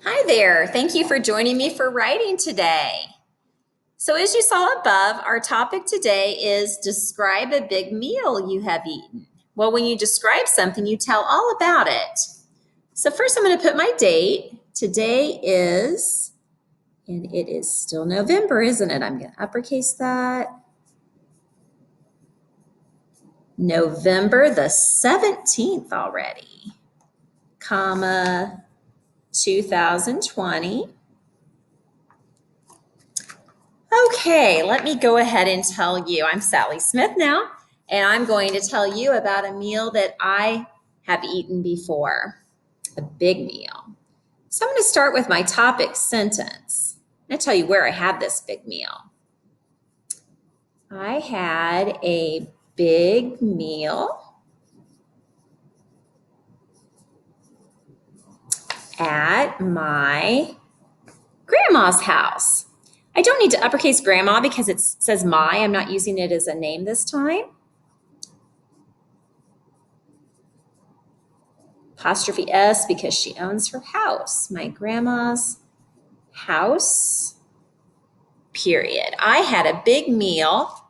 Hi there. Thank you for joining me for writing today. So as you saw above, our topic today is describe a big meal you have eaten. Well, when you describe something, you tell all about it. So first I'm going to put my date. Today is, and it is still November, isn't it? I'm going to uppercase that. November the 17th already, comma, 2020. Okay, let me go ahead and tell you. I'm Sally Smith now, and I'm going to tell you about a meal that I have eaten before, a big meal. So I'm going to start with my topic sentence. I'm going to tell you where I had this big meal. I had a big meal at my grandma's house. I don't need to uppercase grandma because it says my. I'm not using it as a name this time. Apostrophe S because she owns her house. My grandma's house, period. I had a big meal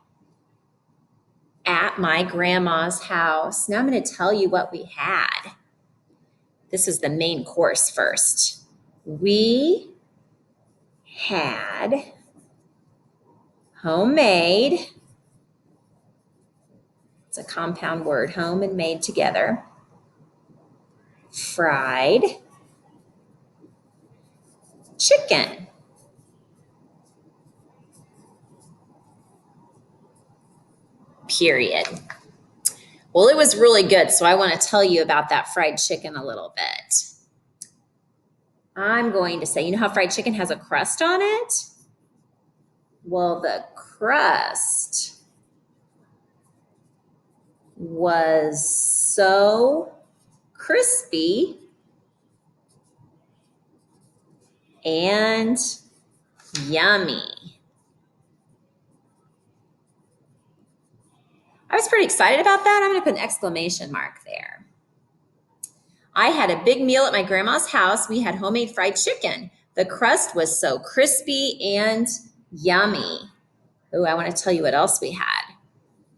at my grandma's house. Now I'm going to tell you what we had. This is the main course first. We had homemade, it's a compound word, home and made together, fried chicken. Period. Well, it was really good, so I want to tell you about that fried chicken a little bit. I'm going to say, you know how fried chicken has a crust on it? Well, the crust was so crispy and yummy. I was pretty excited about that. I'm going to put an exclamation mark there. I had a big meal at my grandma's house. We had homemade fried chicken. The crust was so crispy and yummy. Oh, I want to tell you what else we had.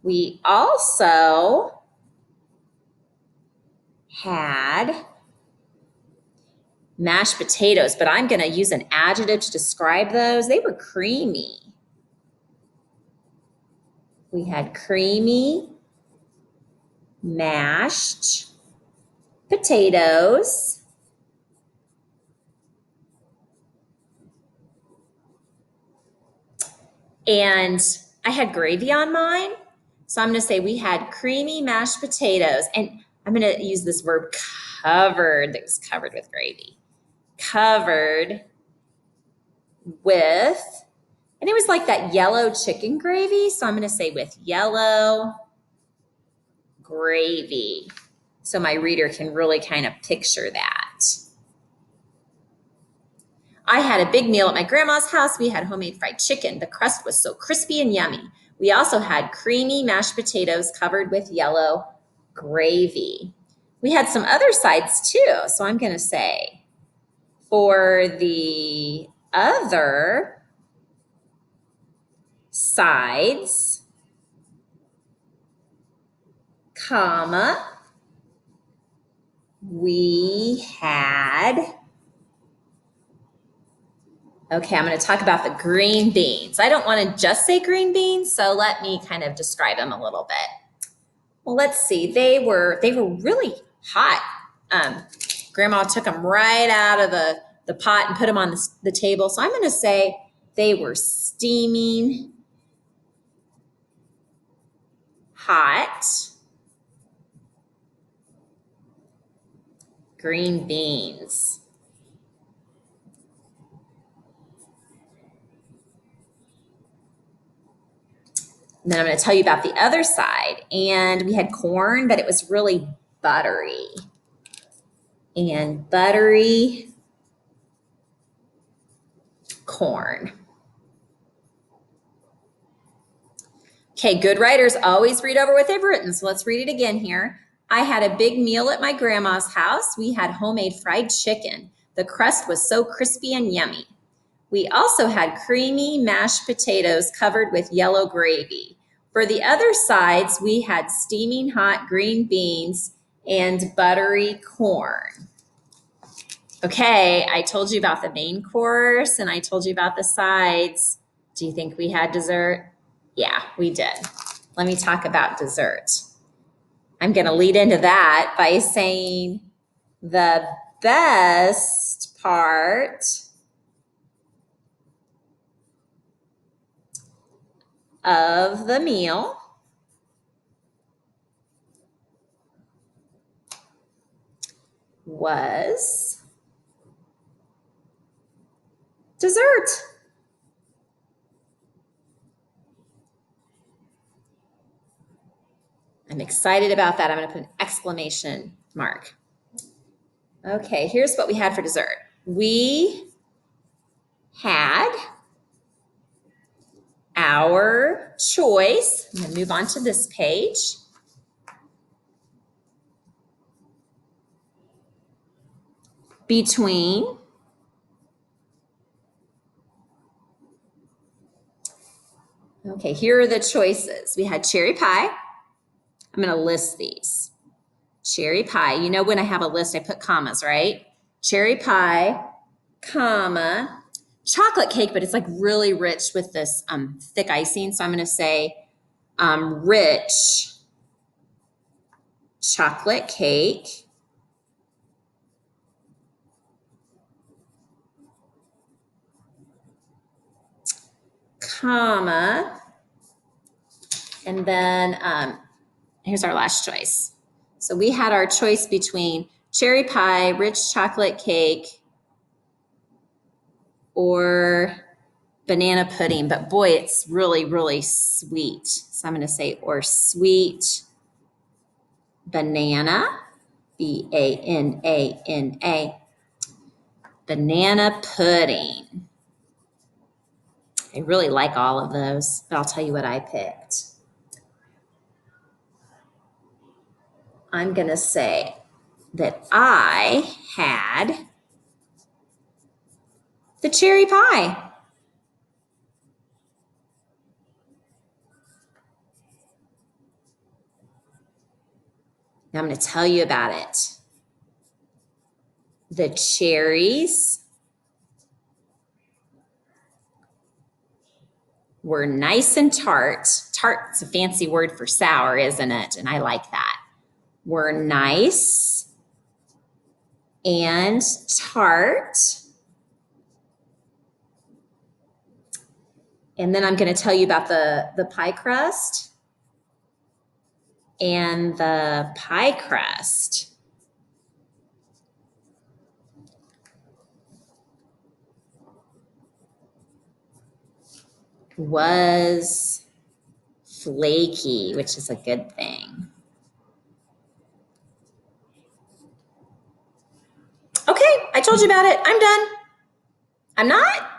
We also had mashed potatoes, but I'm going to use an adjective to describe those. They were creamy. We had creamy mashed potatoes. And I had gravy on mine. So I'm going to say we had creamy mashed potatoes. And I'm going to use this verb covered, that was covered with gravy. Covered with, and it was like that yellow chicken gravy. So I'm going to say with yellow gravy. So my reader can really kind of picture that. I had a big meal at my grandma's house. We had homemade fried chicken. The crust was so crispy and yummy. We also had creamy mashed potatoes covered with yellow gravy. We had some other sides too. So I'm going to say for the other sides, comma, we had, okay, I'm going to talk about the green beans. I don't want to just say green beans, so let me kind of describe them a little bit. Well, let's see. They were really hot. Grandma took them right out of the pot and put them on the table. So I'm going to say they were steaming hot green beans. And then I'm going to tell you about the other side. And we had corn, but it was really buttery. And buttery corn. Okay, good writers always read over what they've written. So let's read it again here. I had a big meal at my grandma's house. We had homemade fried chicken. The crust was so crispy and yummy. We also had creamy mashed potatoes covered with yellow gravy. For the other sides, we had steaming hot green beans and buttery corn. Okay, I told you about the main course and I told you about the sides. Do you think we had dessert? Yeah, we did. Let me talk about dessert. I'm going to lead into that by saying the best part of the meal was dessert. I'm excited about that. I'm going to put an exclamation mark. Okay, here's what we had for dessert. We had our choice. I'm going to move on to this page. Between okay, here are the choices. We had cherry pie. I'm going to list these. Cherry pie. You know when I have a list, I put commas, right? Cherry pie, comma, chocolate cake, but it's like really rich with this thick icing. So I'm going to say rich chocolate cake. Comma, and then here's our last choice. So we had our choice between cherry pie, rich chocolate cake, or banana pudding, but boy, it's really, really sweet. So I'm going to say, or sweet banana, B-A-N-A-N-A, banana pudding. I really like all of those, but I'll tell you what I picked. I'm going to say that I had the cherry pie. Now I'm going to tell you about it. The cherries were nice and tart. Tart's a fancy word for sour, isn't it? And I like that. Were nice and tart. And then I'm going to tell you about the pie crust. And the pie crust was flaky, which is a good thing. Okay, I told you about it. I'm done. I'm not?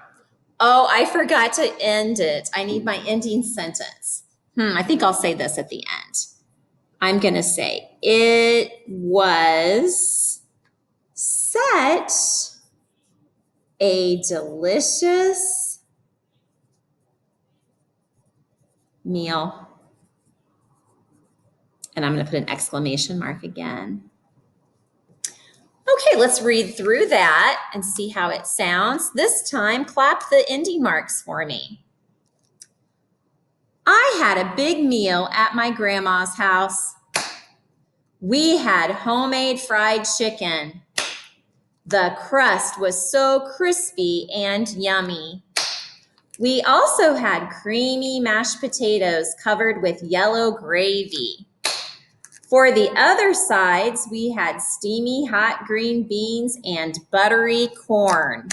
Oh, I forgot to end it. I need my ending sentence. I think I'll say this at the end. I'm going to say, it was such a delicious meal. And I'm going to put an exclamation mark again. Okay, let's read through that and see how it sounds. This time, clap the ending marks for me. I had a big meal at my grandma's house. We had homemade fried chicken. The crust was so crispy and yummy. We also had creamy mashed potatoes covered with yellow gravy. For the other sides, we had steamy hot green beans and buttery corn.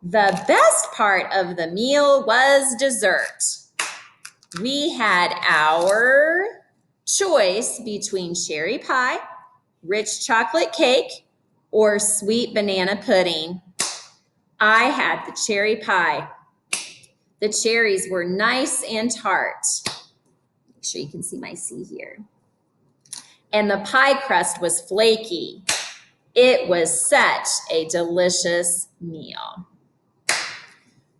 The best part of the meal was dessert. We had our choice between cherry pie, rich chocolate cake, or sweet banana pudding. I had the cherry pie. The cherries were nice and tart. Make sure you can see my C here. And the pie crust was flaky. It was such a delicious meal.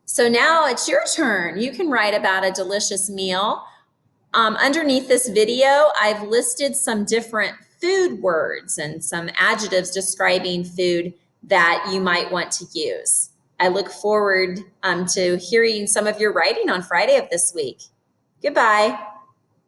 So now it's your turn. You can write about a delicious meal. Underneath this video, I've listed some different food words and some adjectives describing food that you might want to use. I look forward to hearing some of your writing on Friday of this week. Goodbye.